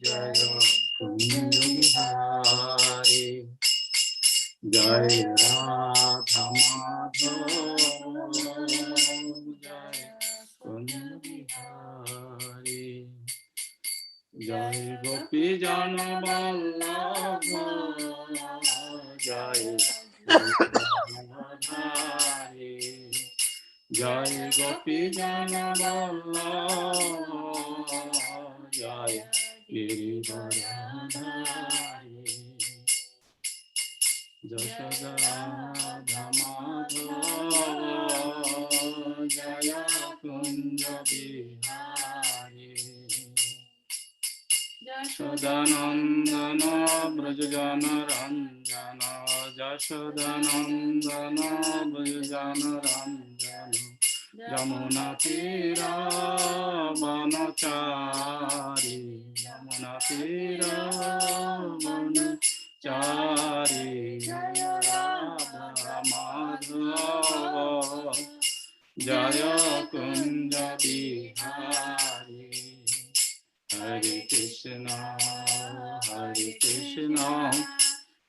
Jaya Kunja Bihari Jaya Radha Madhava Jaya Kunja Bihari Jai Gopi Jana Vallabha Jai Radharani Jai Gopi Jana Vallabha Jai Giridharadhari Jashoda Madhava Jaya Kunja Bihari Jashodanandana Brajajana Ranjana Jashodanandana Brajajana Ranjana Jamuna Tira Vanachari Jamuna Tira Vanachari Jaya Radha Madhava Jaya Kunja Bihari Hare Krishna,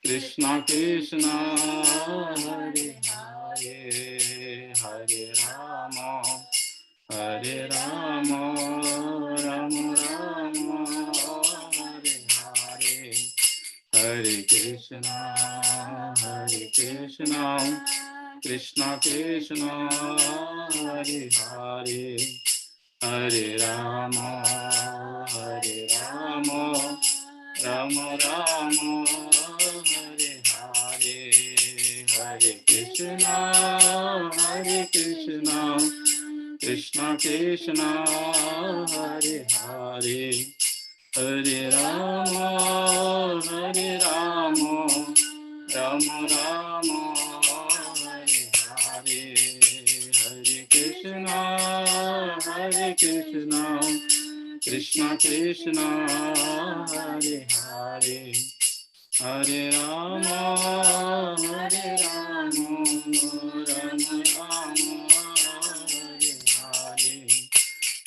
Krishna Krishna, Hare Hare, Hare Rama, Hare Rama, Rama Rama, Hare Hare, Hare Krishna, Krishna Krishna, Hare Hare. Hare Rama, Rama Rama, Hare Hare, Hare Krishna, Krishna Krishna, Hare Hare, Hare Rama, Rama Rama, Hare Hare, Hare Krishna, Krishna Krishna, Hare Hare, Hare Rama, Rama Rama, Hare Hare.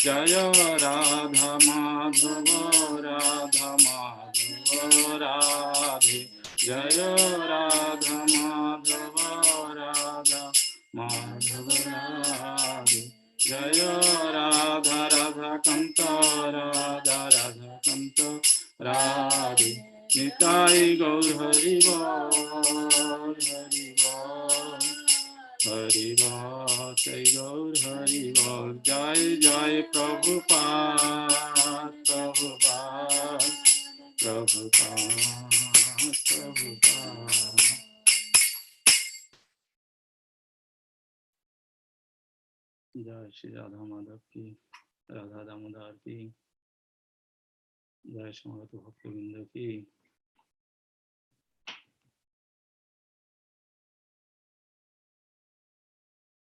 Jaya Radha Madhava Radha Madhava Radhe Jaya Radha Madhava Radha Madhava Radhe Jaya Radha Radha Kanta Radha Radha Kanta Radhe Nitai Gaur Hari Bol Hari Bol Hari Bol, Jai Gaur Hari Bol, Jai Jai Prabhupada, Prabhupada, Prabhupada, Prabhupada. Jai Shri Radha Madhav ki, Radha Damodar ki, Jai Shri Bhakti ki.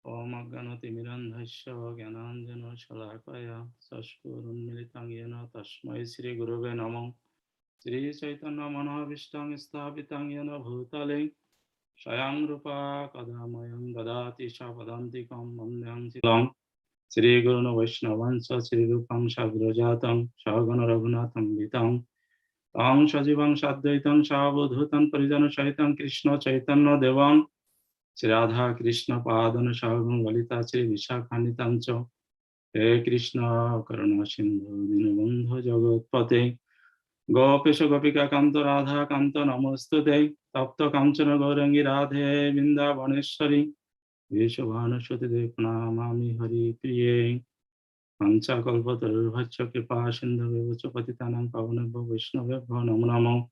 Om Ganatimirandhasya Gyananjana Shalakaya Sashkurunmilitam Yena Tasmai Shri Gurave Namo Shri Chaitanya Manavishtam Sthapitam Yena Bhutale Shayam Rupa Kadamayam Dadati Shapadantikam Mandyam Silam Shri Guruna Vaishnavansa Shri Rupam Shagrajatam Shagana Raghunatham Vitam Tam Shajivang Shadvaitam Shavadhutam Parijana Shaitam Krishna Chaitanya Devam Shri Radha Krishna Padana Shagam Valita Shri Vishakanitancho He Krishna Karuna Sindhu Dinabandha Jagatpate Gopesha Gopika Kanta Radha Kanta Namostute Tapta Kamchana Gaurangi Radhe Vrindavaneshwari Vishabhanashwati Devnamami Hari Priye Pancha Kalpatarvachya Kripa Sindhu Patitanam Pavanabha Vaishnavabha Namo Namo.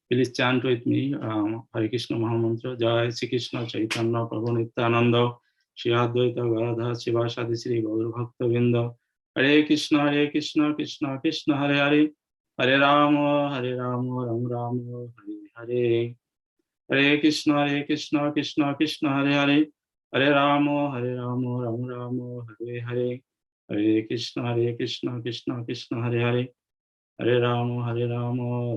Please chant with me Hare Krishna Mahamantra Jai Shri Krishna Chaitanya Prabhu Nityananda Shri Advaita Gadadhar Sivasadi Shri Gaur Bhakta Vinda Hare Krishna Krishna Krishna Hare Hare Hare Rama Rama Rama Hare Hare Hare Krishna Krishna Krishna Hare Hare Hare Rama Rama Rama Hare Hare Hare Krishna Krishna Krishna Hare Hare Hare Rama Rama Rama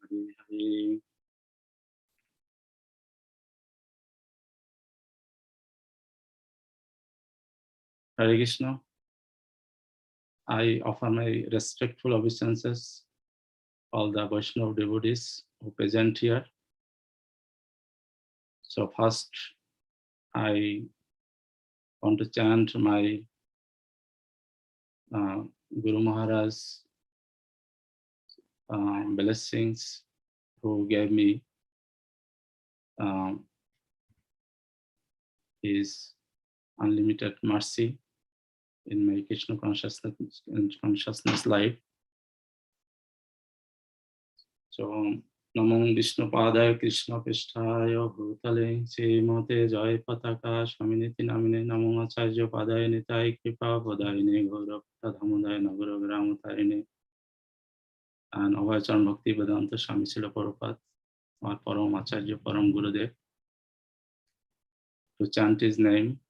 Hare Hare. Hare Krishna. I offer my respectful obeisances all the Vaishnava devotees who present here. So first, I want to chant my Guru Maharaj's blessings, who gave me his unlimited mercy in my Krishna consciousness life. So, Namo Vishnu Padaya Krishna Pisthaya Bhutale Srimate Jai Pataka Swaminiti Namine Namo Acharya Padaya Nitai Kripa Padayane Gaurav Tadhamudaya Nagara Gramutarine and Avachan Bhakti Vedanta Swami Srila Prabhupada, our Param Acharya Param Gurudev. To chant his name,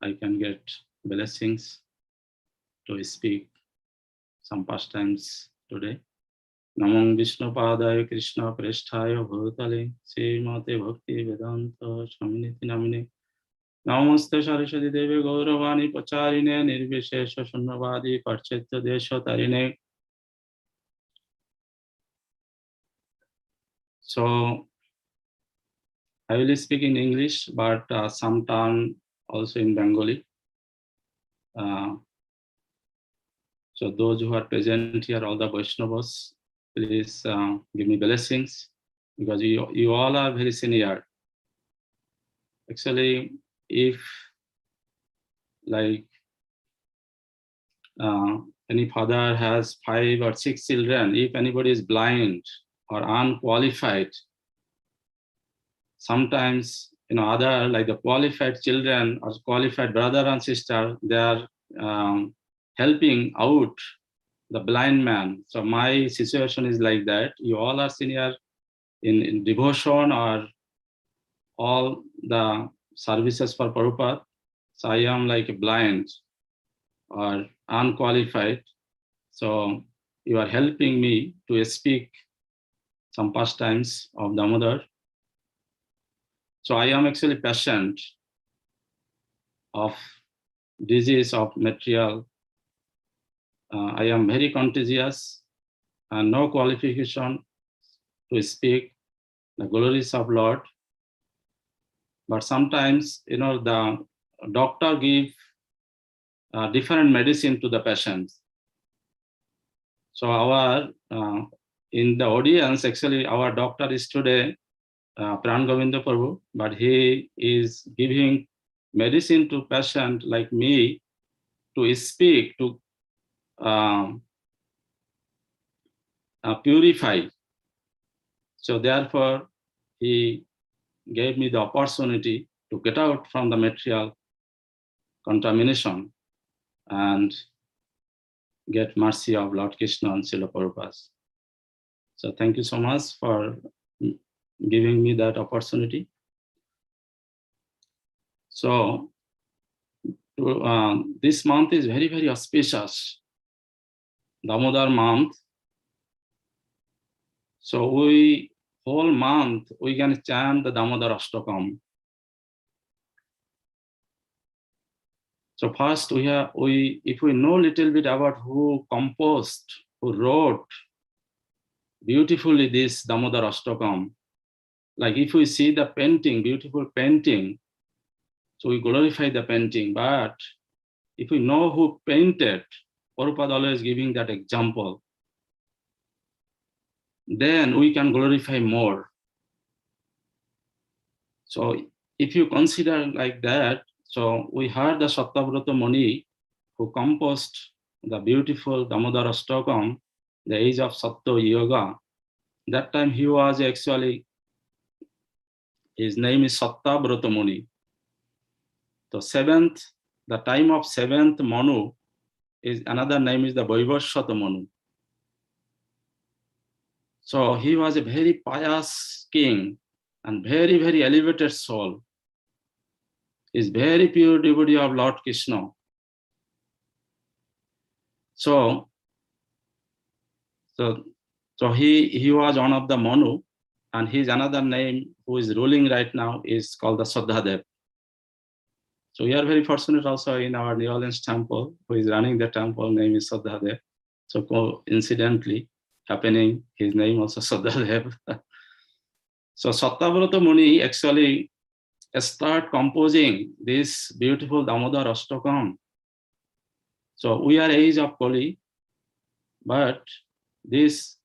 I can get blessings to speak some pastimes today. Namo Vishnu Padaya Krishna Preshthaya Bhutale Srimate Bhakti Vedanta Swaminiti Namine Namaste Saraswati Devi Gauravani Pacharine Nirvishesha Shunnavadi Parchetya Desha Tarine. So I will speak in English, but sometime also in Bengali. So those who are present here, all the Vaishnavas, please give me blessings, because you all are very senior. Actually, if like any father has 5 or 6 children, if anybody is blind or unqualified, sometimes other like the qualified children or qualified brother and sister, they are helping out the blind man. So my situation is like that. You all are senior in devotion or all the services for Prabhupada. So I am like blind or unqualified. So you are helping me to speak some pastimes of Damodar. So I am actually patient of disease of material. I am very contagious and no qualification to speak the glories of Lord. But sometimes, the doctor give different medicine to the patients. So our in the audience, actually, our doctor is today Pran Govinda Prabhu, but he is giving medicine to patient like me to speak, to purify. So therefore, he gave me the opportunity to get out from the material contamination and get mercy of Lord Krishna and Srila Prabhupada. So thank you so much for giving me that opportunity. So this month is very, very auspicious, Damodar month. So whole month we can chant the Damodar Ashtakam. So first if we know a little bit about who composed, who wrote beautifully this Damodar Ashtakam, like if we see the painting, beautiful painting, so we glorify the painting. But if we know who painted, Prabhupada always giving that example, then we can glorify more. So if you consider like that, so we heard the Sattvabrata Muni who composed the beautiful Damodar Ashtakam, the age of Sattva Yoga. That time he was actually, his name is Sattvabrata Muni. So the time of 7th Manu is another name is the Vaivasvata Manu. So he was a very pious king and very, very elevated soul. Is very pure devotee of Lord Krishna. So he was one of the Manu, and his another name who is ruling right now is called the Saddhadev. So we are very fortunate also in our New Orleans temple, who is running the temple, name is Sadhadev. So coincidentally happening, his name also Sadhadev. So Sattvabrata Muni actually start composing this beautiful Damodar Ashtakam. So we are age of Kali, but this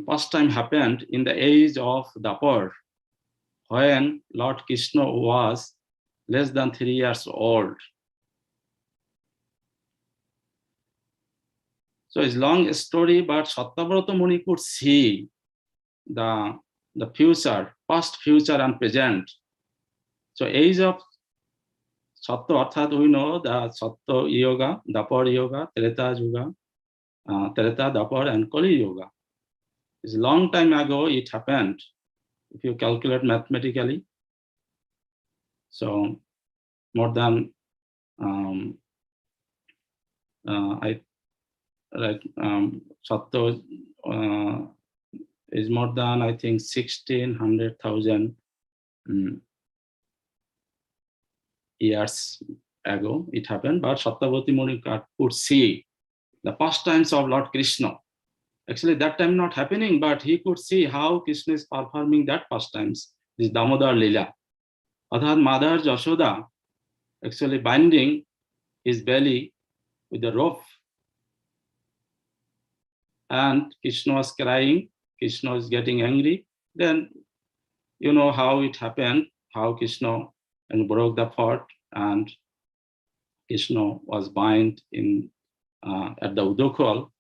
first time happened in the age of Dapur, when Lord Krishna was less than 3 years old. So it's a long story, but Sattvabrata Muni could see the future, past, future, and present. So age of Sattva, Arthat, we know the Sattva Yoga, Dapur Yoga, Treta Yoga, Treta, Dapur, and Kali Yoga. It's a long time ago it happened, if you calculate mathematically. So more than Sattva is more than, I think, 1,600,000 years ago it happened, but Sattvabrata Muni could see the pastimes of Lord Krishna. Actually, that time not happening, but he could see how Krishna is performing that pastimes, this Damodar Lila. Arthat Mother Jashoda actually binding his belly with the rope, and Krishna was crying, Krishna is getting angry. Then you know how it happened, how Krishna broke the pot, and Krishna was bind in at the Udokol,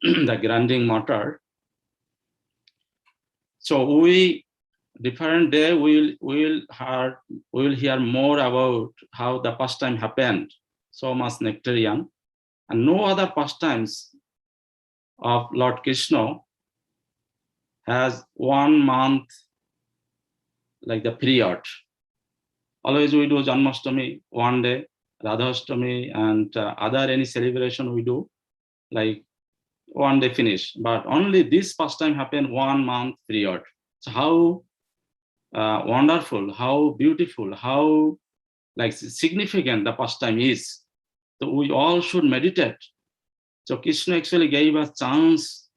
the grinding mortar. So we different day we will hear more about how the pastime happened. So much nectarian, and no other pastimes of Lord Krishna has 1 month like the period. Always we do Janmashtami 1 day, Radhashtami, and other any celebration we do like 1 day finish. But only this pastime happened 1 month period. So how wonderful, how beautiful, how like significant the pastime is. So we all should meditate. So Krishna actually gave us chance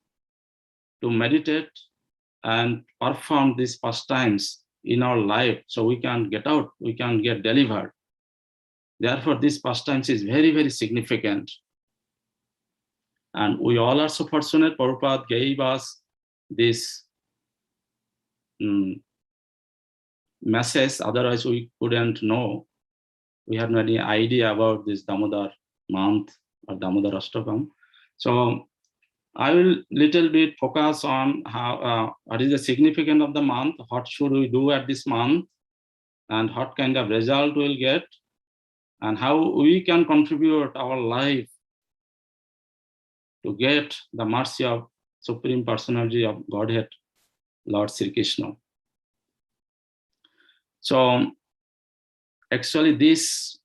to meditate and perform these pastimes in our life, so we can get out, we can get delivered. Therefore, this pastimes is very, very significant. And we all are so fortunate, Prabhupada gave us this message, otherwise we couldn't know. We had no any idea about this Damodar month or Damodar Ashtakam. So I will little bit focus on how what is the significance of the month, what should we do at this month, and what kind of result we'll get, and how we can contribute our life to get the mercy of Supreme Personality of Godhead, Lord Sri Krishna. So actually this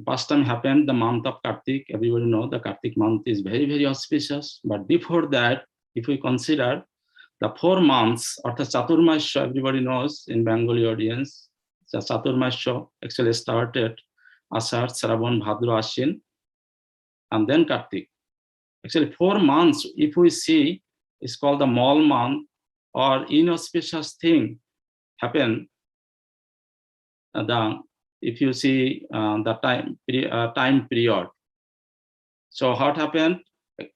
pastime happened the month of Kartik. Everybody knows the Kartik month is very, very auspicious. But before that, if we consider the 4 months, or the Chaturmasya, everybody knows in Bengali audience, the Chaturmasya actually started Ashar, Shravan, Bhadra, Ashwin, and then Kartik. Actually 4 months, if we see, is called the Mal month, or inauspicious thing happen. If you see the time period. So what happened?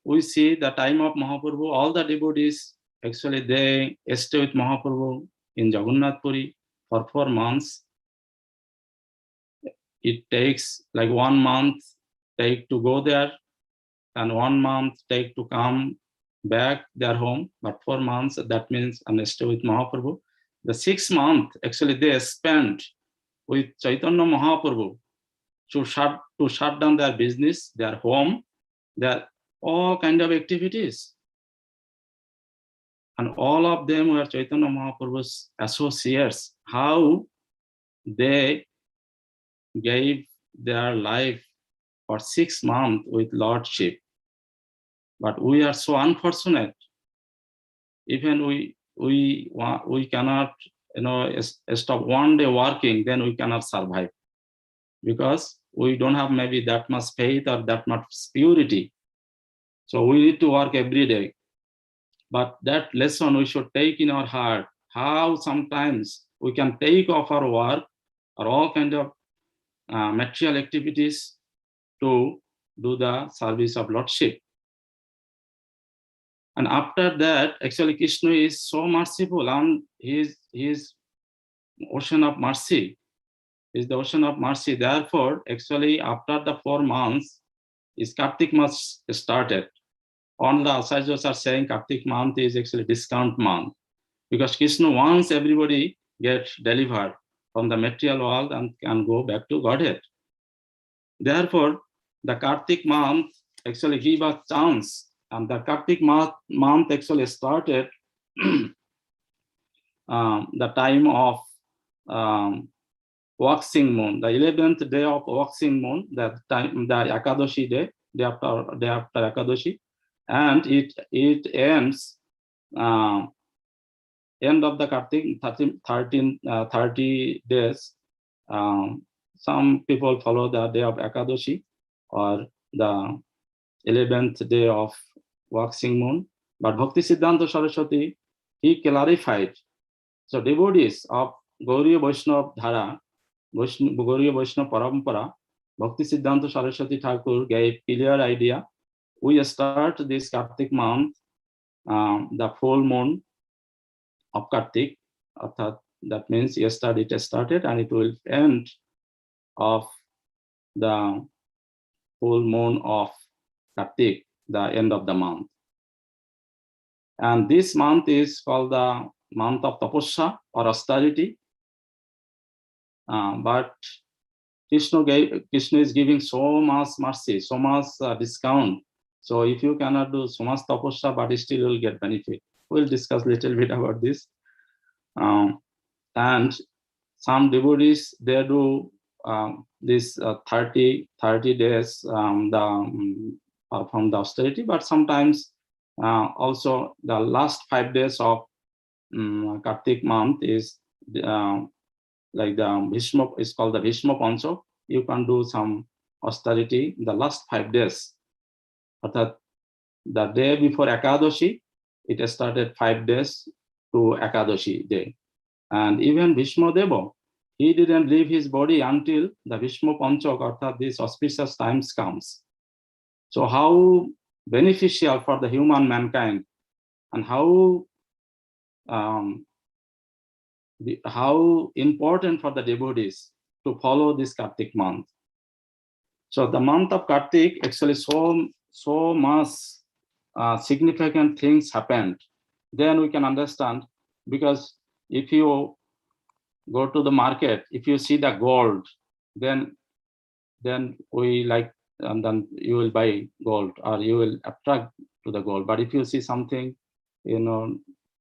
We see the time of Mahaprabhu, all the devotees, actually they stay with Mahaprabhu in Jagannath Puri for 4 months. It takes like 1 month take to go there, and 1 month take to come back their home, but 4 months, that means and stay with Mahaprabhu. The 6th month, actually they spent with Chaitanya Mahaprabhu to shut down their business, their home, their all kind of activities. And all of them were Chaitanya Mahaprabhu's associates, how they gave their life for 6 months with Lordship. But we are so unfortunate. Even we cannot stop one day working, then we cannot survive, because we don't have maybe that much faith or that much purity. So we need to work every day. But that lesson we should take in our heart, how sometimes we can take off our work or all kind of material activities to do the service of Lordship. And after that, actually Krishna is so merciful, and his ocean of mercy is the ocean of mercy. Therefore, actually after the 4 months, is Kartik month started. On the Acharyas are saying Kartik month is actually discount month, because Krishna wants everybody get delivered from the material world and can go back to Godhead. Therefore, the Kartik month actually give a chance, and the Kartik month actually started the time of waxing moon, the 11th day of waxing moon, that time, the Ekadashi day after Ekadashi, and it ends end of the Kartik 30 days. Some people follow the day of Ekadashi or the 11th day of waxing moon, but Bhakti Siddhanta Saraswati, he clarified. So devotees of Gauriya Vaishnava Dhara, Gauriya Vaishnava Parampara, Bhakti Siddhanta Saraswati Thakur gave clear idea. We start this Kartik month, the full moon of Kartik, that means yesterday it started and it will end of the full moon of Kartik, the end of the month. And this month is called the month of Tapasya or austerity. But Krishna is giving so much mercy, so much discount. So if you cannot do so much Tapasya, but still you will get benefit. We'll discuss a little bit about this. And some devotees, they do this 30 days from the austerity, but sometimes also the last 5 days of Kartik month is like the Bhishma, is called the Bhishma Pancho. You can do some austerity the last 5 days. But the day before Ekadashi, it started 5 days to Ekadashi day. And even Bhishma Deva, he didn't leave his body until the Bhishma Panchak, or this auspicious times comes. So how beneficial for the human mankind, and how important for the devotees to follow this Kartik month. So the month of Kartik, actually so much significant things happened. Then we can understand, because if you go to the market, if you see the gold, then we like, and then you will buy gold, or you will attract to the gold. But if you see something,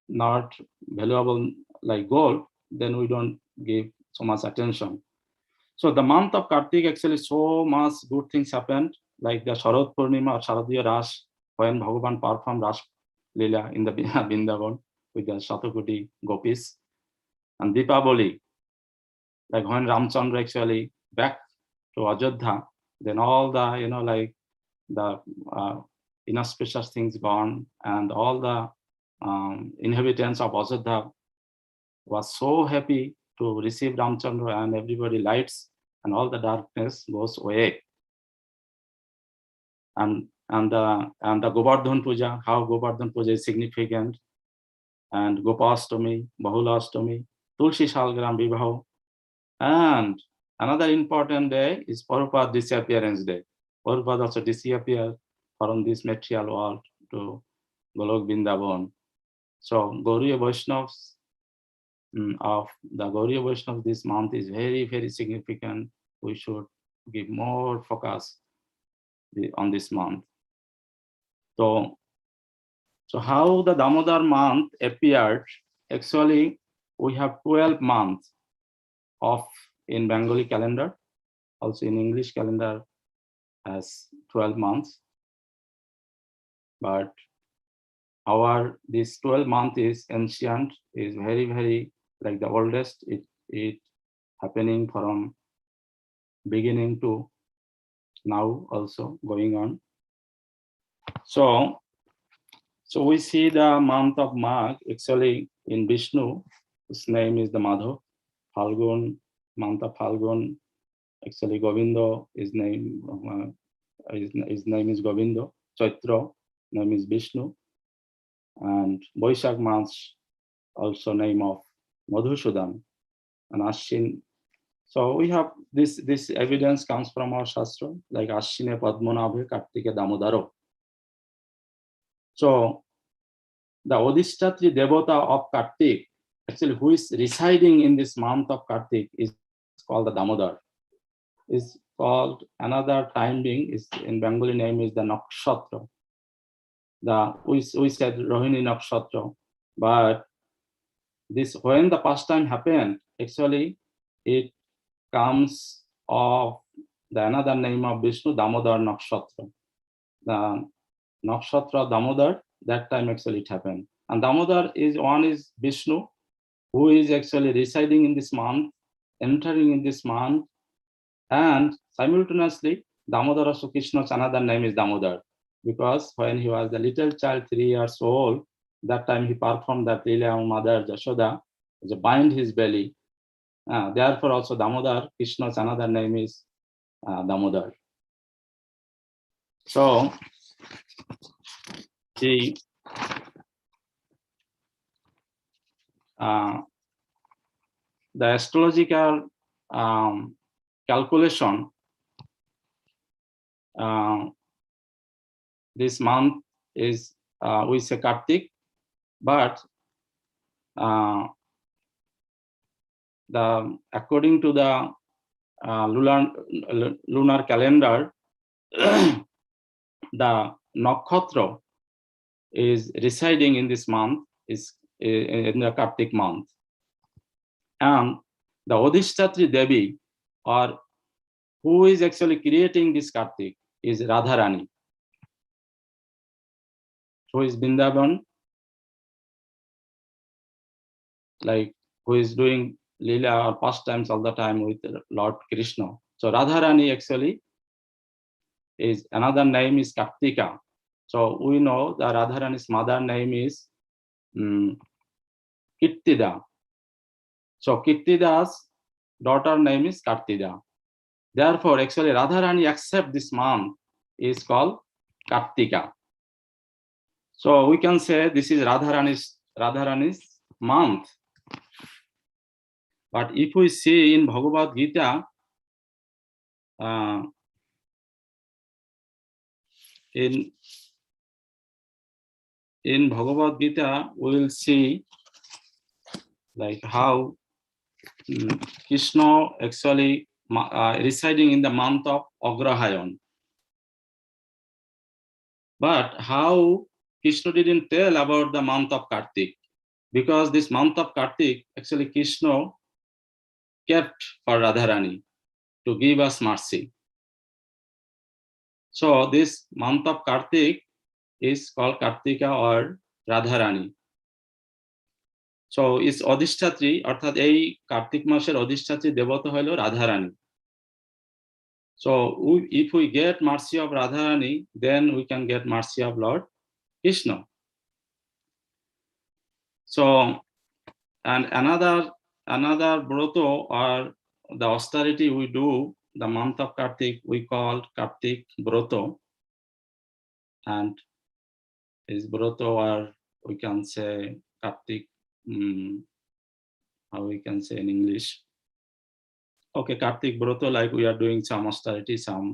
not valuable like gold, then we don't give so much attention. So the month of Kartik, actually so much good things happened, like the Sharad Purnima or Sharadiya Ras, when Bhagavan performed Ras Leela in the Vrindavan with the Shatakoti gopis, and Deepavali, like when Ramchandra actually back to Ajodhya, then all the like the inauspicious things gone, and all the inhabitants of Ajodhya was so happy to receive Ramchandra, and everybody lights and all the darkness goes away. And the Govardhan Puja, how Govardhan Puja is significant, and Gopastami, Bahulastami, Tulsi Shalgram Vivaho. And another important day is Prabhupada Disappearance Day. Prabhupada also disappeared from this material world to Golok Vrindavan. So Gauriya Vaishnavas of the Gauriya Vaishnavas this month is very, very significant. We should give more focus on this month. So how the Damodar month appeared, actually we have 12 months of in Bengali calendar, also in English calendar has 12 months. But this 12 month is ancient, is very, very like the oldest, it happening from beginning to now also going on. So we see the month of Magh actually in Vishnu. His name is the Madhav. Falgun, month of Falgun. Actually, Govinda, his name is Govinda. Chaitra, name is Vishnu. And Boishak month, also name of Madhusudan. And Ashwin. So we have this evidence comes from our Shastra, like Ashwine Padmanabhe Kartike Damodaro. So the Odishtatri Devata of Kartik, actually who is residing in this month of Kartik, is called the Damodar. Is called another time being is in Bengali name is the Nakshatra. We said Rohini Nakshatra, but this when the pastime happened, actually it comes of the another name of Vishnu, Damodar Nakshatra. The Nakshatra Damodar, that time actually it happened. And Damodar is one is Vishnu, who is actually residing in this month, entering in this month, and simultaneously Damodar also Krishna's another name is Damodar, because when he was a little child, 3 years old, that time he performed that Leela on Mother Jashoda, to bind his belly. Therefore also Damodar, Krishna's another name is Damodar. So the astrological calculation, this month is we say Kartik, but according to the lunar calendar, the Nakshatra is residing in this month, is in the Kartik month. And the Odishtatri Devi, or who is actually creating this Kartik, is Radharani, who is Vrindavan, like who is doing Leela or pastimes all the time with Lord Krishna. So Radharani actually is another name is Kartika. So we know that Radharani's mother name is Kirtida. So Kirtida's daughter name is Kartida. Therefore, actually Radharani accept this month is called Kartika. So we can say this is Radharani's month. But if we see in Bhagavad-Gita, in Bhagavad-Gita, we will see like how Krishna actually residing in the month of Agrahayan. But how Krishna didn't tell about the month of Kartik, because this month of Kartik, actually Krishna kept for Radharani to give us mercy. So this month of Kartik is called Kartika or Radharani. So it's Odishtatri, অর্থাৎ এই কার্তিক মাসের অধিষ্ঠাত্রী দেবতা হলো Radharani. So if we get mercy of Radharani, then we can get mercy of Lord Krishna. So, and another broto or the austerity we do, the month of Kartik, we call Kartik broto. And is broto, or we can say Kartik, how we can say in English. Okay, Kartik broto, like we are doing some austerity, some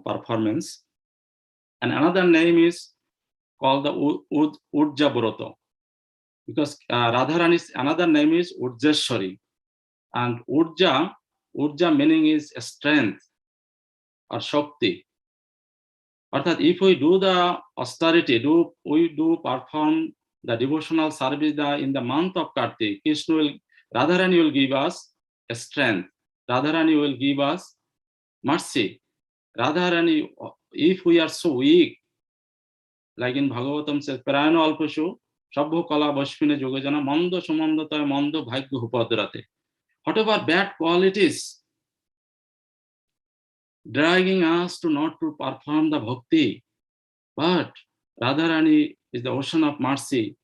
performance. And another name is called the Urja broto, because Radharani's another name is Urjeshwari. And Urja meaning is strength or Shakti. Arthat, if we do the austerity, we perform the devotional service in the month of Kartik, Radharani will give us strength. Radharani will give us mercy. Radharani, if we are so weak, like in Bhagavatam says, Prayano Alpashu, Shabho kala bashmine yogajana mando samandataye mando bhagyo upadrate. Whatever bad qualities dragging us to not to perform the bhakti, but Radharani is the ocean of mercy,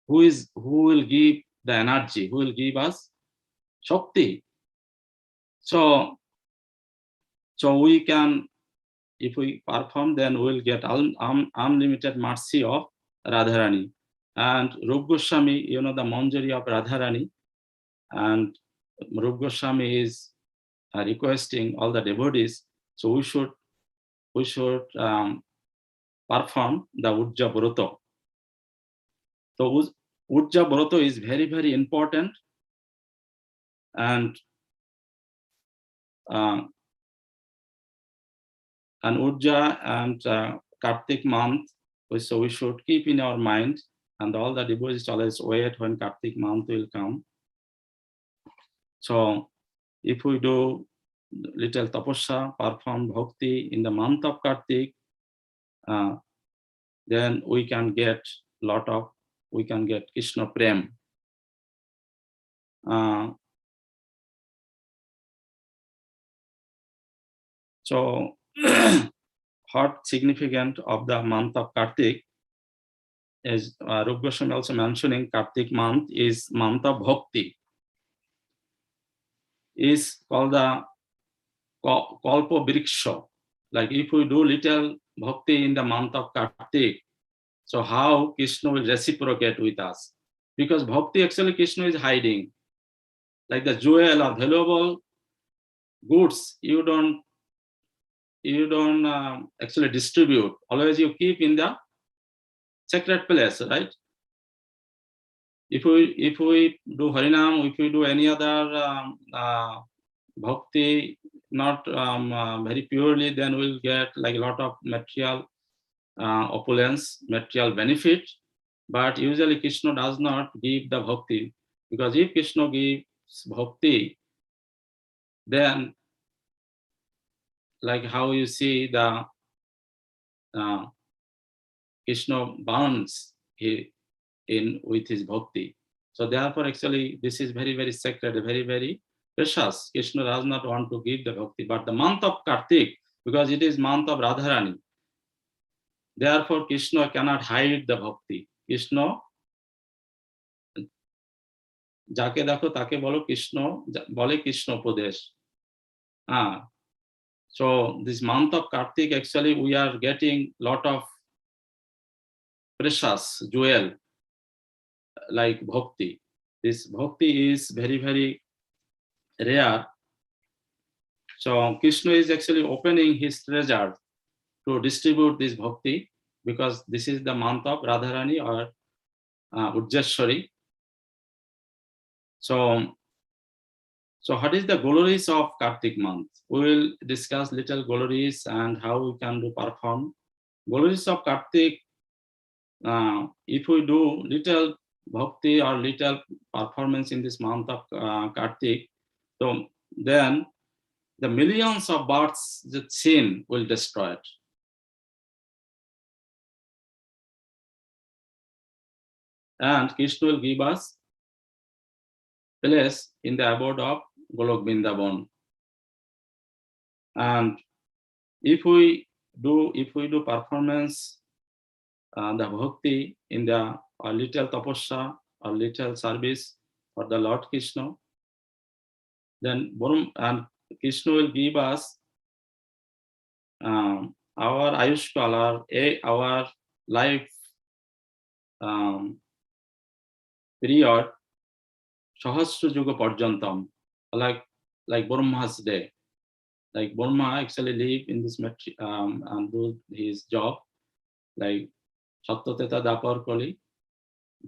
who will give the energy, who will give us Shakti. So we can, if we perform, then we will get unlimited mercy of Radharani. And Rup Goswami, the Manjari of Radharani, and Rup Goswami is requesting all the devotees, so we should perform the Ujja Brata. So Ujja Brata is very, very important, and Ujja and Kartik month, so we should keep in our mind, and all the devotees always wait when Kartik month will come. So if we do little tapasya, perform bhakti in the month of Kartik, then we can get Krishna Prem. So what significant of the month of Kartik is Rup Goswami also mentioning Kartik month is month of bhakti. Is called the Kalpa Vriksha. Like if we do little bhakti in the month of Kartik, so how Krishna will reciprocate with us? Because bhakti actually Krishna is hiding. Like the jewel or valuable goods, you don't actually distribute. Always you keep in the sacred place, right? If we do Harinam, if we do any other bhakti, not very purely, then we'll get like a lot of material opulence, material benefit. But usually Krishna does not give the bhakti, because if Krishna gives bhakti, then like how you see the Krishna burns in with his bhakti. So therefore, actually, this is very, very sacred, very, very precious. Krishna does not want to give the bhakti, but the month of Kartik, because it is month of Radharani, therefore Krishna cannot hide the bhakti. Krishna, যাকে দেখো তাকে বলো কৃষ্ণ, বলে কৃষ্ণ উপদেশ. So this month of Kartik, actually we are getting lot of precious jewel like bhakti. This bhakti is very, very rare. So Krishna is actually opening his treasure to distribute this bhakti, because this is the month of Radharani or Ujjashwari. So what is the glories of Kartik month? We will discuss little glories and how we can do perform. Glories of Kartik, if we do little bhakti or little performance in this month of Kartik, so then the millions of births that sin will destroy it. And Krishna will give us place in the abode of Golok Vrindavan. And if we do performance the bhakti in the little tapasya or little service for the Lord Krishna, then Krishna will give us our Ayushkal, our life period, Sahasra Yuga Parjantam, like Brahma's day. Like Brahma actually live in this and do his job, like Satyateta Dapar Kali.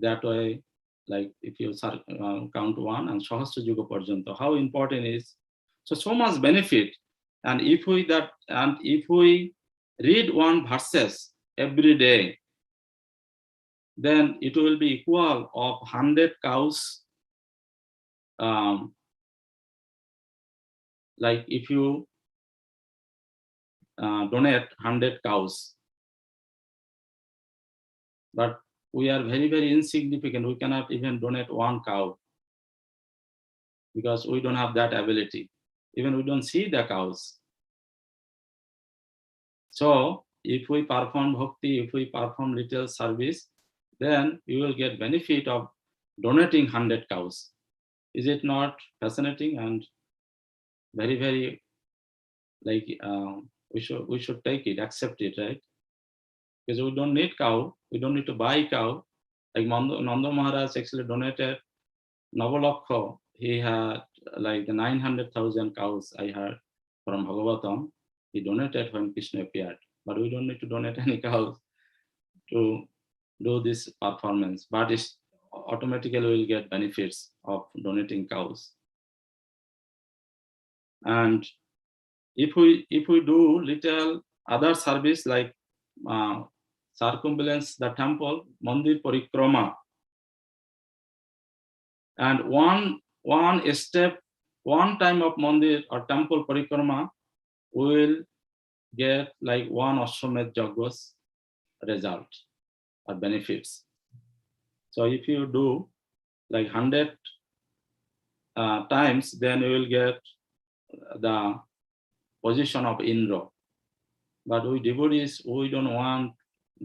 That way, like if you count one and Sahasra Yuga Parjanta, how important is. So much benefit. And if we read one verses every day, then it will be equal of 100 cows. Like if you donate 100 cows, but we are very, very insignificant. We cannot even donate one cow because we don't have that ability. Even we don't see the cows. So if we perform bhakti, if we perform little service, then we will get benefit of donating 100 cows. Is it not fascinating and very, very like we should take it, accept it, right? Because we don't need cow, we don't need to buy cow. Like Nanda Maharaj actually donated Navalakha. He had like 900,000 cows, I heard from Bhagavatam. He donated when Krishna appeared. But we don't need to donate any cows to do this performance. But it's automatically will get benefits of donating cows. And if we do little other service like circumambulance the temple, mandir parikrama, and one step, one time of mandir or temple parikrama will get like one Ashwamed Yajna's result or benefits. So if you do like 100 times, then you will get the position of Indra. But we devotees, we don't want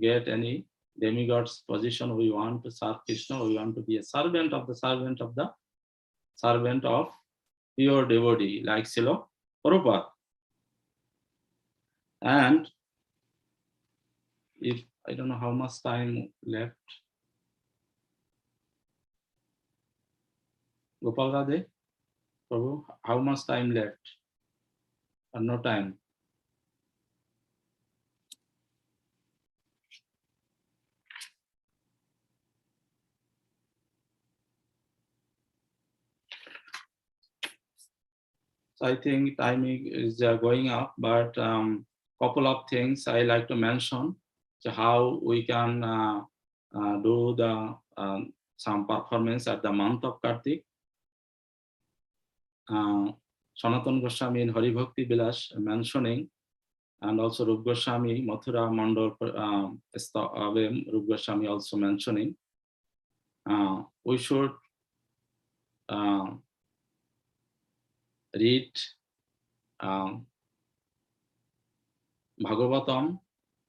get any demigod's position. We want to serve Krishna. We want to be a servant of the servant of the servant of pure devotee, like Srila Prabhupada. And if I don't know how much time left. Gopal Radhe, Prabhu, how much time left? Or no time? So I think timing is going up, but couple of things I like to mention. So how we can do the some performance at the month of Kartik. Sanatana Goswami in Hari Bhakti Vilas mentioning, and also Rup Goswami, Mathura Mandal Rup Goswami also mentioning, we should read Bhagavatam,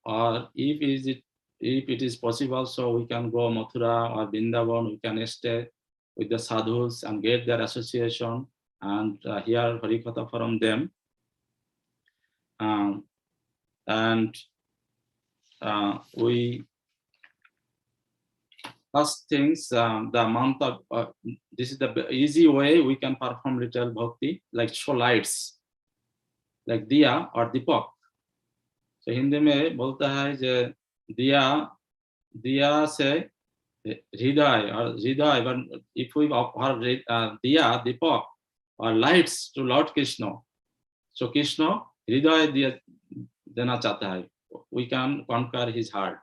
or if it is possible, so we can go Mathura or Vrindavan, we can stay with the sadhus and get their association and hear Harikatha from them. And we first things, the month of this is the easy way we can perform little bhakti, like show lights, like diya or dipak. So Hindi में बोलता है जे दिया से हृदय or hridaya, but if we offer diya, dipak or lights to Lord Krishna, so Krishna hridaya diya dena chahta hai, we can conquer his heart.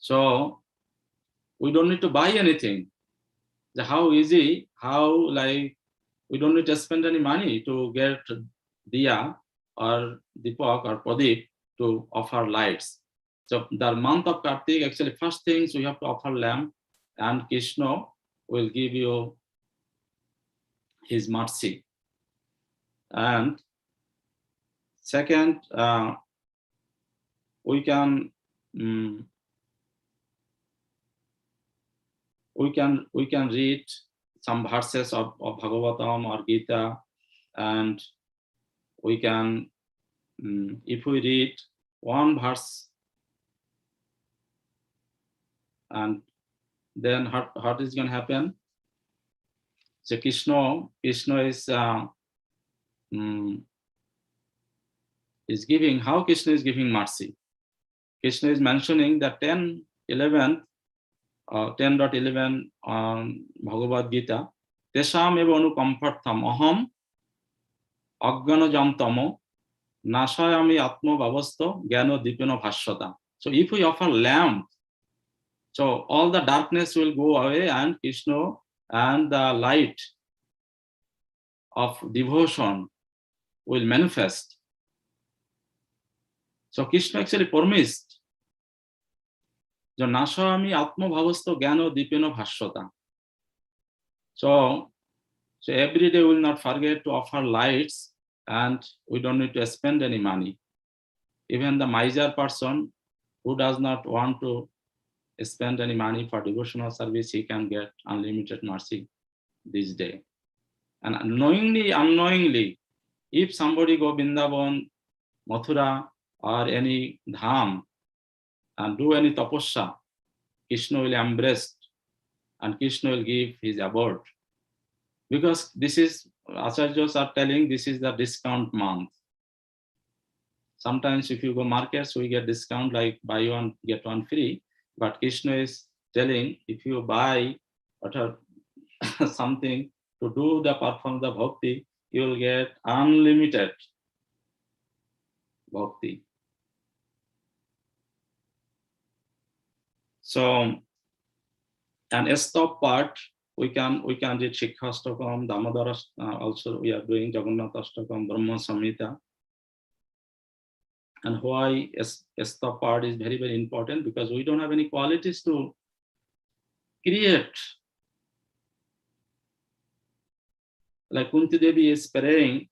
So we don't need to buy anything. How easy, how like we don't need to spend any money to get diya or dipak or pradip to offer lights. So the month of Kartik, actually first things we have to offer lamp, and Krishna will give you his mercy. And second, we can read some verses of Bhagavatam or Gita, and we can, if we read one verse, and then what is going to happen? So Krishna is giving, how Krishna is giving mercy. Krishna is mentioning that 10.11 on Bhagavad-Gita, Tesham eva anukampartham aham ajnana tamo nashayami atma bhavasto jnano dipena bhashyata. So if we offer lamp, so all the darkness will go away, and Krishna and the light of devotion will manifest. So Krishna actually promised Nashami Atma Bhavasto Gyano Dipeno Bhashyata. So every day we will not forget to offer lights, and we don't need to spend any money. Even the miser person who does not want to spend any money for devotional service, he can get unlimited mercy this day. And unknowingly, if somebody go Vrindavan, Mathura, or any dham and do any tapasya, Krishna will embrace and Krishna will give his abode. Because this is, Acharyas are telling, this is the discount month. Sometimes if you go markets, we get discount like buy one, get one free. But Krishna is telling, if you buy something to do the perform the bhakti, you will get unlimited bhakti. So, and a stop part, we can read Shikhastakam, Damodara, also we are doing Jagannath Astakam, Brahma Samhita. And why a stop part is very, very important, because we don't have any qualities to create. Like Kunti Devi is praying,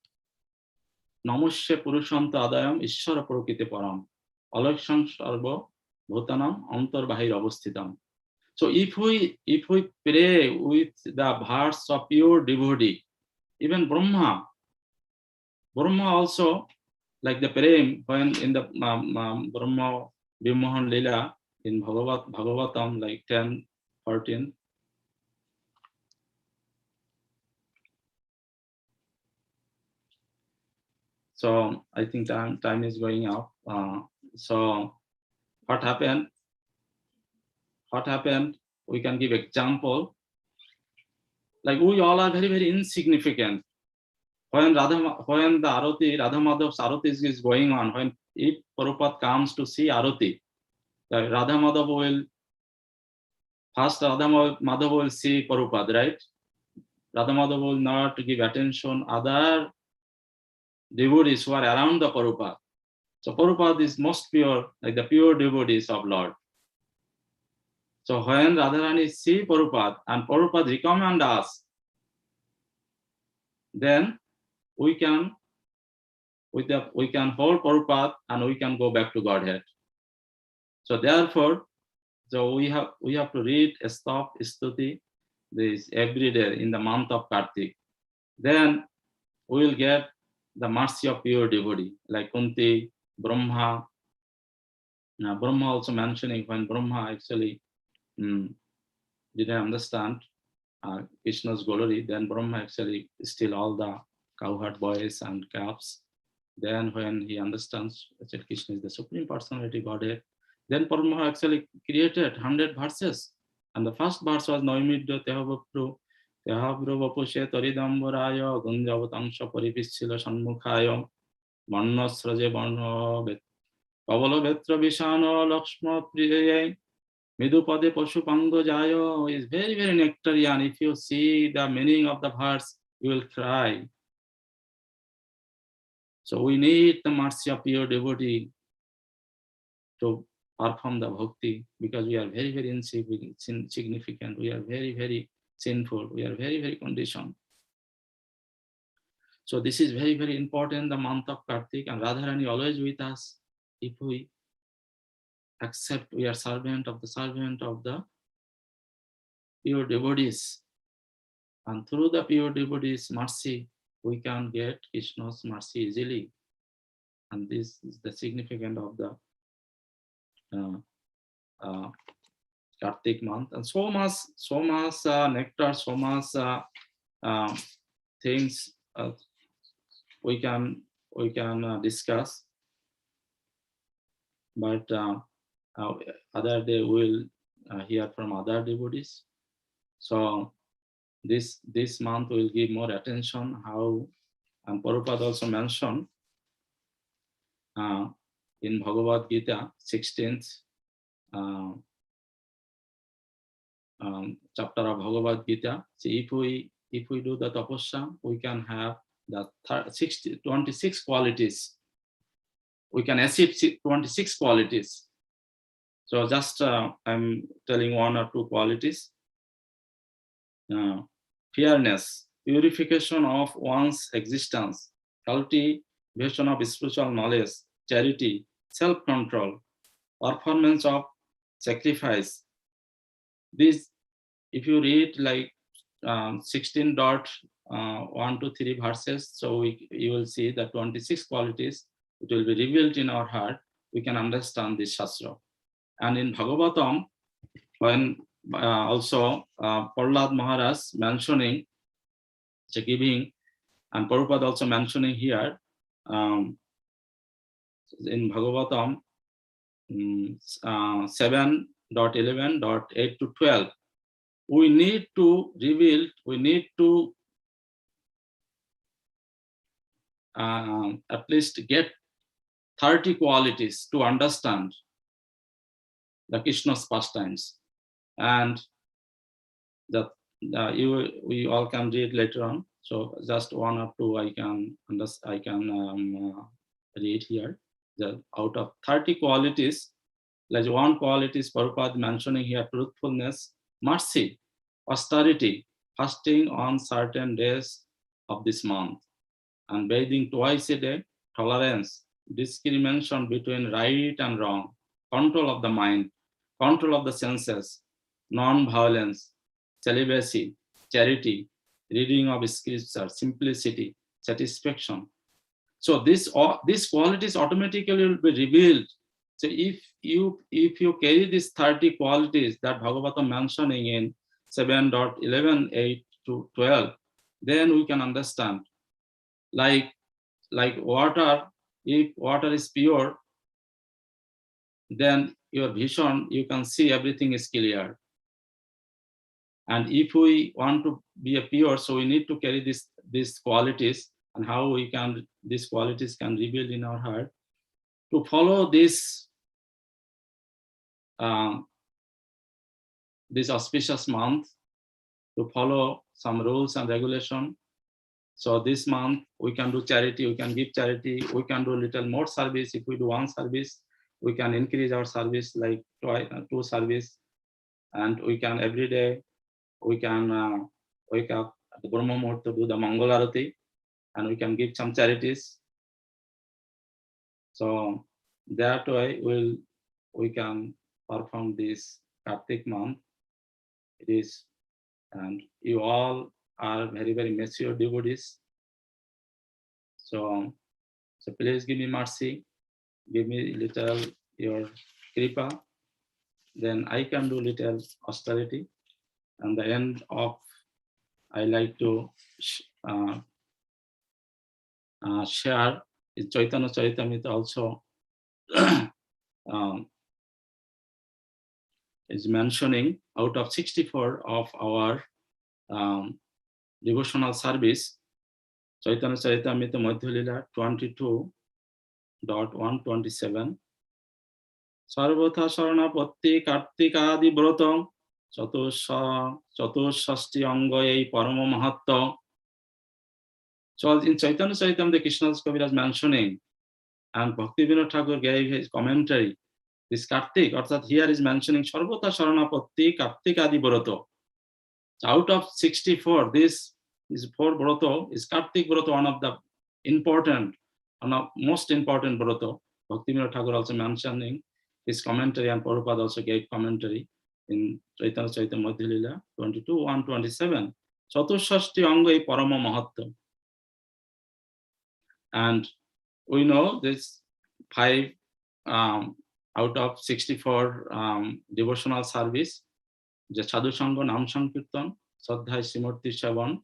Namasya Purushanta Adayam Ishvara Prokite Param, Alaksham Sarva Bhutanam Antar Bahir Avasthitam. So if we pray with the verse of pure devotee, even Brahma also, like the praying when in the Brahma Vimohan Lila in Bhagavatam, like 10:14. So I think time is going up. So what happened? We can give example. Like we all are very, very insignificant. When the Arati, Radha Madhav's Arati is going on, if Prabhupada comes to see Arati, Radha Madhav will see Prabhupada, right? Radha Madhav will not give attention other devotees who are around the Prabhupada. So Prabhupada is most pure, like the pure devotees of Lord. So when Radharani see Prabhupada and Prabhupada recommend us, then we can hold Prabhupada and we can go back to Godhead. So therefore, we have to read Stop Stuti this every day in the month of Kartik. Then we will get the mercy of pure devotee, like Kunti, Brahma. Now Brahma also mentioning when Brahma actually didn't understand Krishna's glory, then Brahma actually still all the cowherd boys and calves. Then when he understands that Krishna is the Supreme Personality Godhead, then Brahma actually created 100 verses. And the first verse was Naimidya Tehavapru, Tehavru Vapushe Toridamburaya, Gunjavatangsha Paripischila Shanmukhaya, Manasraje Barno, Pavalo Vetra Vishano, Lakshma Priyaye, Midupade Pashu Panga Jayo is very, very nectarian. If you see the meaning of the verse, you will cry. So we need the mercy of pure devotee to perform the bhakti, because we are very, very insignificant. We are very, very sinful. We are very, very conditioned. So this is very, very important, the month of Kartik, and Radharani always with us. If we accept we are servant of the pure devotees, and through the pure devotees' mercy, we can get Krishna's mercy easily. And this is the significance of the Kartik month. And so much nectar, so much things we can discuss. But other day we'll hear from other devotees. So this month we'll give more attention how, and Prabhupada also mentioned in Bhagavad-Gita 16th chapter of Bhagavad-Gita. See, if we do the tapasya, we can have the 26 qualities. We can achieve 26 qualities. So just I'm telling one or two qualities. Fairness, purification of one's existence, cultivation of spiritual knowledge, charity, self-control, performance of sacrifice. This, if you read like 16.1 to 3 verses, so you will see the 26 qualities. It will be revealed in our heart. We can understand this Shastra. And in Bhagavatam, when also Prahlad Maharaj mentioning, giving, and Prabhupada also mentioning here in Bhagavatam 7.11.8 to 12, we need to reveal, we need to at least get 30 qualities to understand the Krishna's pastimes, and that we all can read later on. So just one or two I can read here. That out of 30 qualities, like one quality is Prabhupada mentioning here: truthfulness, mercy, austerity, fasting on certain days of this month, and bathing twice a day, tolerance, discrimination between right and wrong, control of the mind, control of the senses, non-violence, celibacy, charity, reading of scripture, simplicity, satisfaction. So these qualities automatically will be revealed. So if you carry these 30 qualities that Bhagavatam mentioning in 7.11.8 to 12, then we can understand. Like water, if water is pure, then your vision, you can see everything is clear. And if we want to be a pure, so we need to carry these qualities, and how we can, these qualities can reveal in our heart to follow this auspicious month, to follow some rules and regulation. So this month we can do charity, we can give charity, we can do little more service. If we do one service, we can increase our service like two service, and we can every day, we can wake up at the Brahma Muhurta to do the Mangal Arati, and we can give some charities. So that way we can perform this Kartik month. It is, and you all are very, very mature devotees. So please give me mercy, give me little your kripa, then I can do little austerity. And the end of, I like to share is Chaitanya Charitamrita also is mentioning out of 64 of our devotional service, Chaitanya Charitamrita Madhya Lila 22.127. Sarvata Saranapatti Kartikadi Brotam Chatushashti Anga Ei Parama Mahatta. So in Chaitanya Charitamrita, Krishna's Kaviraj mentioning, and Bhaktivinoda Thakur gave his commentary. This Kartik, or that here is mentioning Sarvata Saranapatti Kartikadi Broto. Out of 64, this is 4 Broto, is Kartik Broto, one of the most important Broto. Bhaktivinoda Thakur also mentioning his commentary, and Prabhupada also gave commentary in Chaitanya Chaitanya Madhya Lila 22.127. Chatushashti Anga Ei Parama Mahatta. And we know this 5 out of 64 devotional service, the Sadhu Sangha, Nam Sankirtan, Sadhai Simurti Shavan,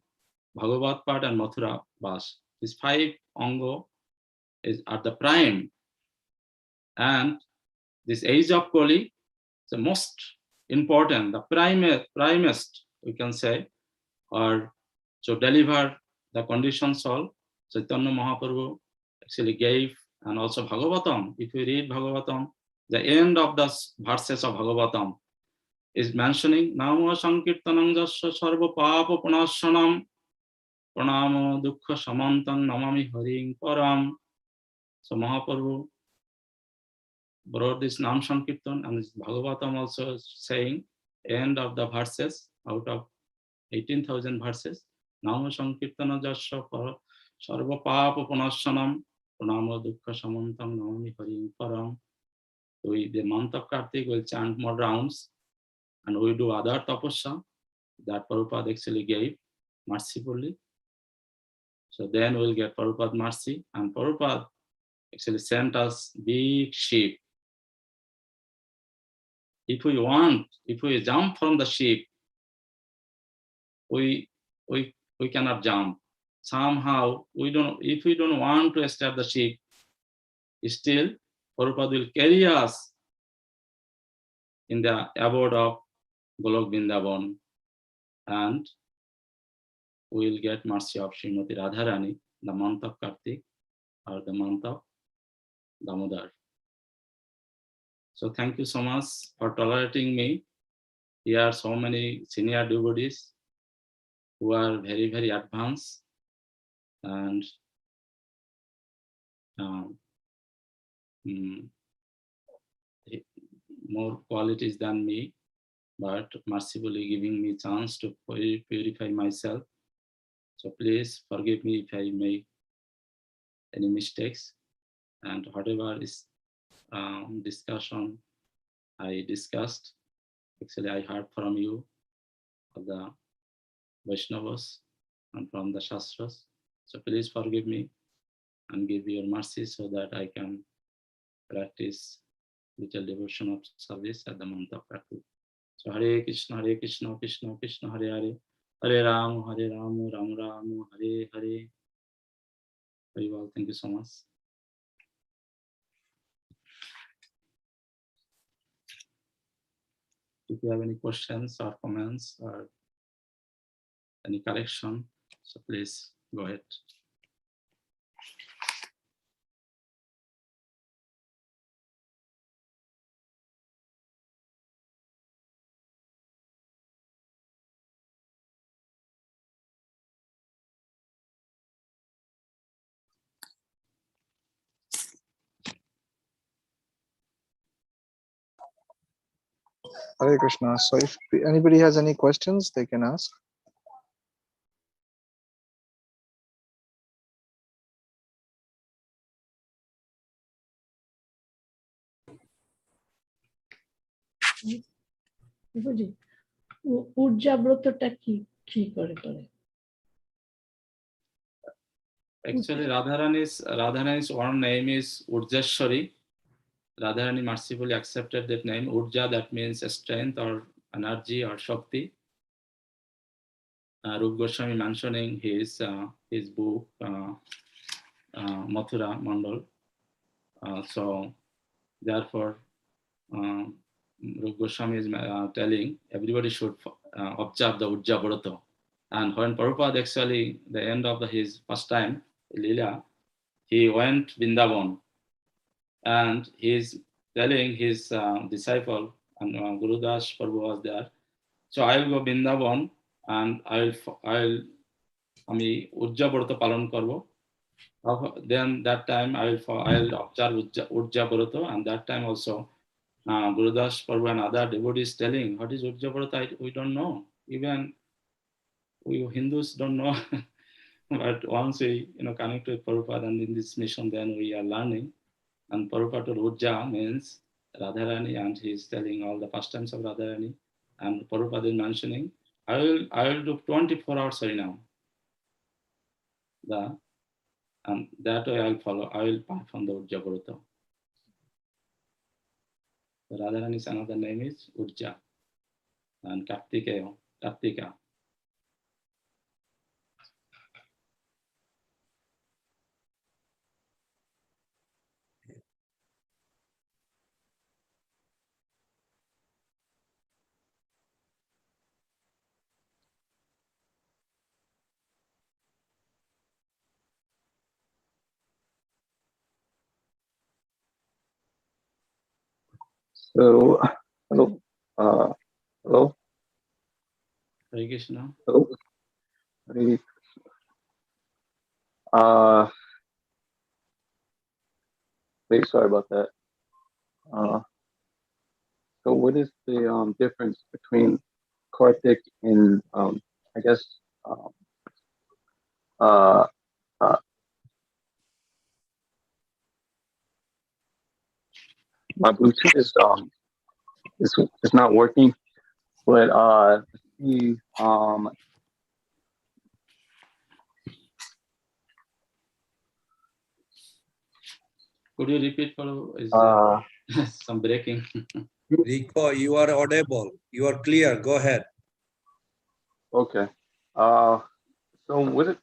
Bhagavad Pat, and Mathura Bas. These 5 Ango is at the prime. And this age of Kali is the most important, the primest, we can say, or to deliver the conditions all. Chaitanya Mahaprabhu actually gave, and also Bhagavatam. If you read Bhagavatam, the end of the verses of Bhagavatam is mentioning Nama Sankirtanam Jasya Sarva Papa Punashanam Pranama Dukkha Samantam Namami Haring Param. So Mahaprabhu brought this Nam Sankirtan, and this Bhagavatam also saying, end of the verses, out of 18,000 verses, Nama Sankirtana Jasya Sarva Papa Punashanam Pranama Dukkha Samantam Namami Harim Param. So the month of Kartik will chant more rounds, and we do other tapasya that Prabhupada actually gave mercifully. So then we'll get Prabhupada mercy, and Prabhupada actually sent us big ship. If we jump from the ship, we cannot jump. Somehow if we don't want to stop the ship, still Prabhupada will carry us in the abode of Golok Vrindavan, and we will get mercy of Srimati Radharani, the month of Kartik or the month of Damodar. So thank you so much for tolerating me. Here are so many senior devotees who are very, very advanced and more qualities than me, but mercifully giving me chance to purify myself. So please forgive me if I make any mistakes, and whatever is discussion I discussed, actually I heard from you, of the Vaishnavas and from the Shastras. So please forgive me and give your mercy so that I can practice little devotion of service at the month of Kartik. So Hare Krishna, Krishna Krishna, Hare Hare, Hare Ram, Ram Ram, Hare Hare. Very well, thank you so much. If you have any questions or comments or any correction, so please go ahead. Hare Krishna. So if anybody has any questions, they can ask. Actually, Radharani's one name is Urjashwari. Radharani mercifully accepted that name. Urja, that means strength or energy or Shakti. Rup Goswami mentioning his book, Mathura Mandal. So therefore, Rup Goswami is telling everybody should observe the Urja Brata. And when Prabhupada actually, the end of his first time, Leela, he went Vrindavan, and he's telling his disciple, and Gurudas Prabhu was there. So I will go Vrindavan, and আমি উজ্জাব্রত পালন করব. Then that time I'll observe Urjabrata, and that time also Gurudas Prabhu and other devotees telling, what is Urjabrata? We don't know. Even we Hindus don't know. But once we connect with Prabhupada and in this mission, then we are learning. And Prabhupada Urja means Radharani, and he is telling all the pastimes of Radharani. And Prabhupada is mentioning, I will do 24 hours Harinam. And that way I will perform the Urja Brata. Radharani's another name is Urja, and Kartika. So, hello. Hello. Hare Krishna. Hello. Very sorry about that. So what is the difference between Kartik and I guess uh, uh, my Bluetooth is not working, but let's see, Could you repeat for is some breaking? Rico, you are audible. You are clear. Go ahead. okay. So what is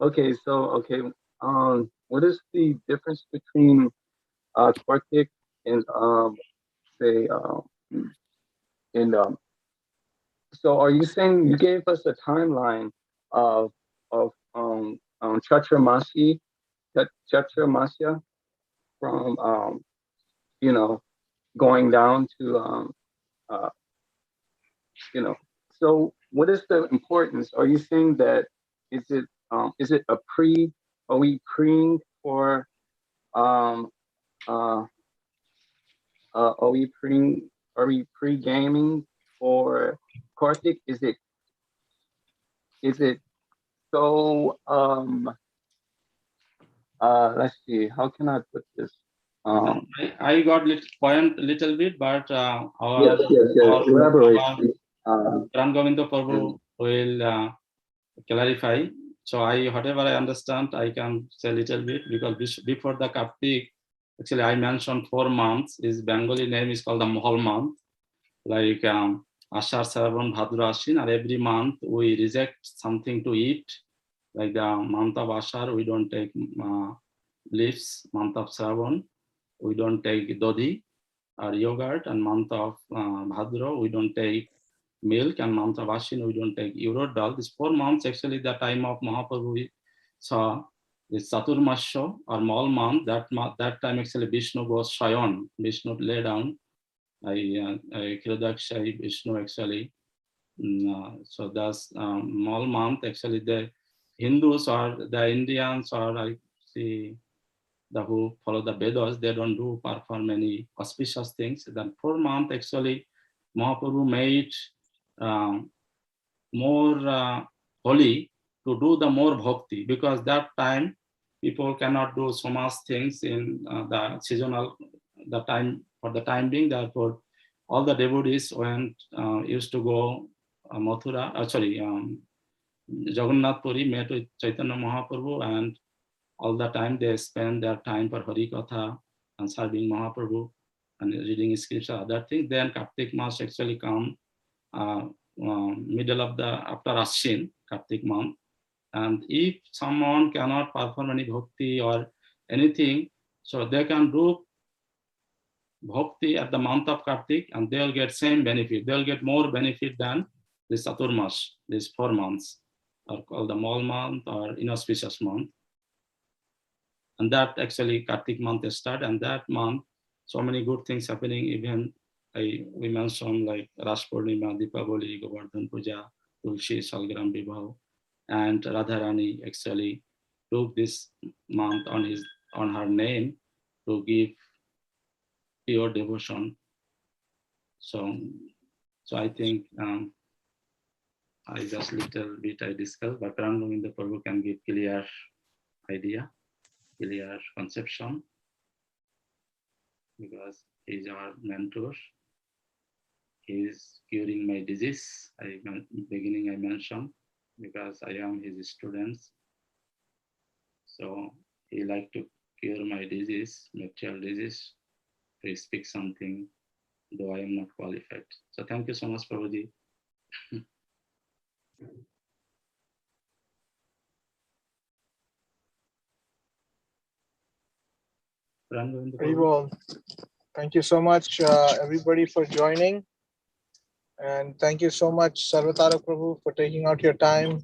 okay, what is the difference between Kartik and say and so are you saying you gave us a timeline of Chaturmasi Chaturmasya from you know going down to uh you know so what is the importance? Are you saying that is it a pre are we preing for um uh are we pre-gaming for Kartik? Is it so let's see, how can I put this? I got little bit, but Yes, elaborate. Ram Govinda Prabhu will clarify. So whatever I understand, I can say a little bit, because before the Kartik, actually I mentioned 4 months. His Bengali name is called the Mohal month, like Ashar, Sarvan, Bhadra, Ashwin, and every month we reject something to eat. Like the month of Ashar, we don't take leaves. Month of Sarvan, we don't take dodhi or yogurt, and month of Bhadra, we don't take milk, and month of Ashwin, we don't take urad dal. These 4 months, actually, the time of Mahaprabhu, we saw this Saturmasya or Mal month. That time, actually, Vishnu goes Shayan. Vishnu lay down. Kridakshay Vishnu, actually. So that's Mal month. Actually, the Hindus or the Indians, or I see the who follow the Vedas, they don't do perform any auspicious things. Then 4 months, actually, Mahaprabhu made more holy to do the more bhakti, because that time people cannot do so much things in the seasonal, the time for the time being. Therefore, all the devotees used to go Mathura, Jagannath Puri, met with Chaitanya Mahaprabhu, and all the time they spend their time for Hari Katha and serving Mahaprabhu and reading scripture, other things. Then Kartik Mas actually come middle of the after Ashwin, Kartik month. And if someone cannot perform any bhakti or anything, so they can do bhakti at the month of Kartik, and they'll get same benefit. They'll get more benefit than the Saturmas, these 4 months, are called the Mal month or inauspicious month. And that actually Kartik month start, and that month, so many good things happening. Even we mentioned like Ras Purnima, Deepavali, Govardhan Puja, Tulsi, Salgram Vibhav, and Radharani actually took this month on her name to give pure devotion. So I think I just little bit I discussed, but Ram Govinda Prabhu can give clear idea, clear conception, because he's our mentor. He is curing my disease. Beginning I mentioned, because I am his students. So he like to cure my disease, material disease. To speak something, though I am not qualified. So thank you so much, Prabhuji. Very well. Thank you so much, everybody, for joining. And thank you so much, Sarvatarak Prabhu, for taking out your time,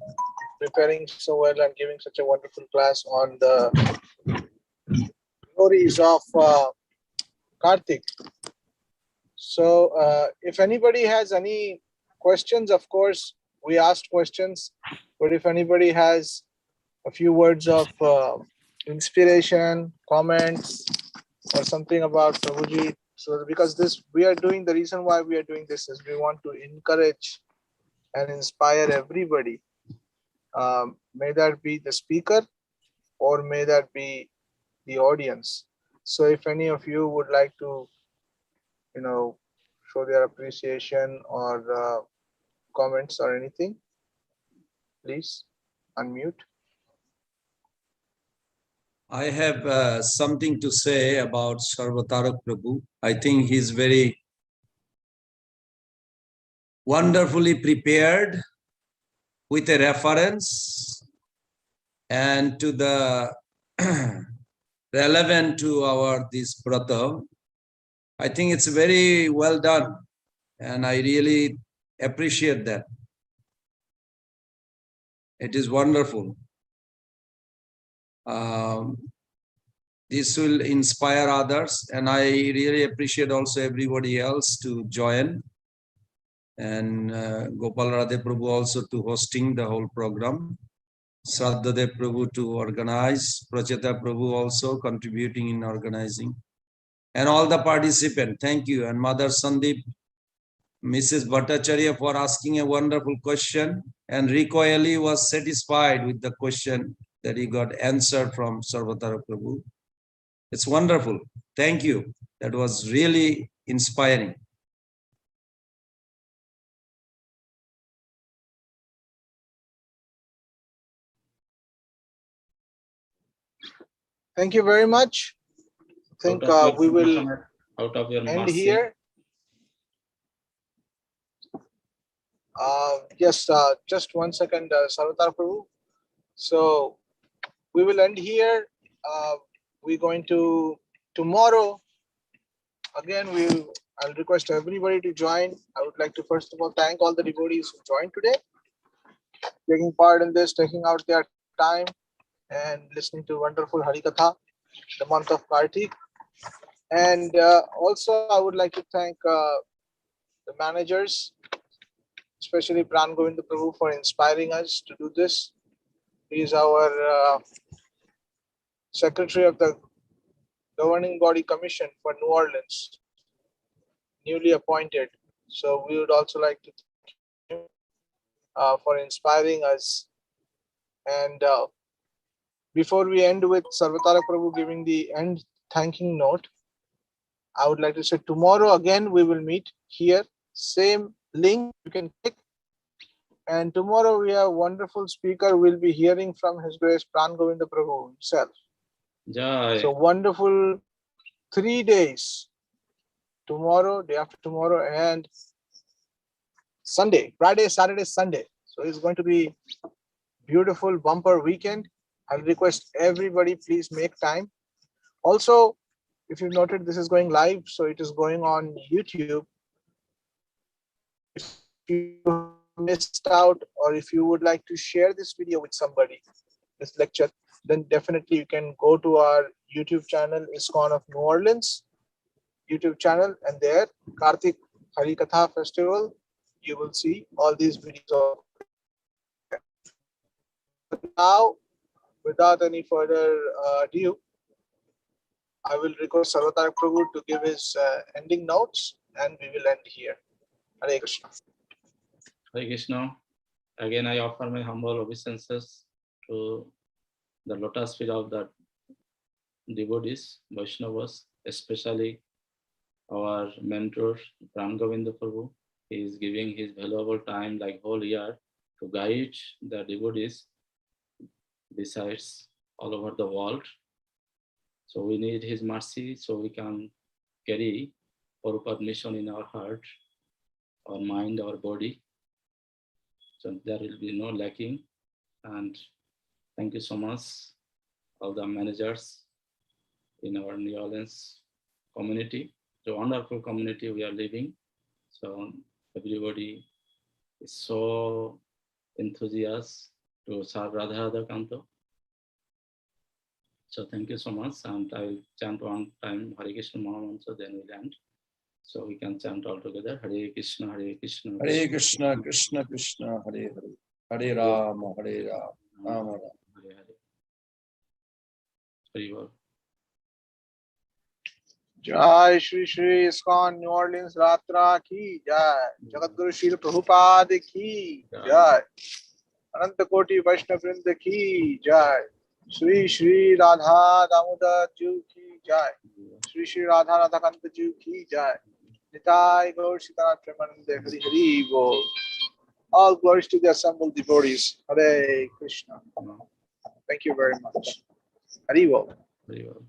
preparing so well, and giving such a wonderful class on the glories of Kartik. So if anybody has any questions, of course, we asked questions, but if anybody has a few words of inspiration, comments, or something about Prabhuji. So because the reason why we are doing this is we want to encourage and inspire everybody. May that be the speaker or may that be the audience. So if any of you would like to, show their appreciation or comments or anything, please unmute. I have something to say about Sarvatarak Prabhu. I think he's very wonderfully prepared with a reference and to the relevant to our this brata. I think it's very well done and I really appreciate that. It is wonderful. This will inspire others and I really appreciate also everybody else to join and Gopal Radhe Prabhu also to hosting the whole program, Shraddhadev Prabhu to organize, Pracheta Prabhu also contributing in organizing and all the participants. Thank you. And Mother Sandeep, Mrs. Bhattacharya for asking a wonderful question and Rico Ali was satisfied with the question that he got answered from Sarvatarak Prabhu. It's wonderful. Thank you. That was really inspiring. Thank you very much. I think we will out of your end mercy. here. Yes, just 1 second, Sarvatarak Prabhu. So we will end here. We're going to tomorrow. Again, I'll request everybody to join. I would like to first of all thank all the devotees who joined today, taking part in this, taking out their time and listening to wonderful Harikatha, the month of Kartik. And also I would like to thank the managers, especially Pran Govinda Prabhu for inspiring us to do this. He is our secretary of the governing body commission for New Orleans, newly appointed. So we would also like to thank him for inspiring us. And before we end with Sarvatarak Prabhu giving the end thanking note, I would like to say tomorrow again we will meet here, same link you can click. And tomorrow we have a wonderful speaker. We'll be hearing from His Grace Pran Govinda Prabhu himself. Jai. So wonderful 3 days. Tomorrow, day after tomorrow, and Sunday, Friday, Saturday, Sunday. So it's going to be beautiful bumper weekend. I'll request everybody, please make time. Also, if you've noted, this is going live, so it is going on YouTube. If you missed out or if you would like to share this video with somebody, this lecture, then definitely you can go to our YouTube channel, ISKCON of New Orleans YouTube channel, and there, Kartik Harikatha Festival, you will see all these videos. Now, without any further ado, I will request Sarvatarak Prabhu to give his ending notes and we will end here. Hare Krishna. Hare Krishna. Again, I offer my humble obeisances to the lotus feet of the devotees, Vaishnavas, especially our mentor, Pran Govinda Prabhu. He is giving his valuable time, like whole year, to guide the devotees besides all over the world. So we need his mercy so we can carry Prabhupada mission in our heart, our mind, our body. So there will be no lacking. And thank you so much, all the managers in our New Orleans community, the wonderful community we are living. So everybody is so enthusiastic to serve Radha Kanto. So thank you so much. And I will chant one time Hare Krishna Mahamantra, then we'll end. So we can chant all together. Hare Krishna, Hare Krishna. Hare Krishna, Krishna Krishna, Hare Hare. Hare Rama, Hare Rama, Rama Rama. Hare Hare. Hari Bol. Jai Shri Shri ISKCON New Orleans Ratra ki Jai. Jagat Guru Srila Prabhupada ki Jai. Ananta Koti Vaishnav Vrinda ki Jai. Shri Shri Radha Damodar Ji ki Jai. Shri Shri Radha Radhakanta Ji ki Jai. Nitai Gaur Sitaram Premanande Hari Hari Bol. All glories to the assembled devotees. Hare Krishna. Thank you very much. Hari Bol. Hari Bol.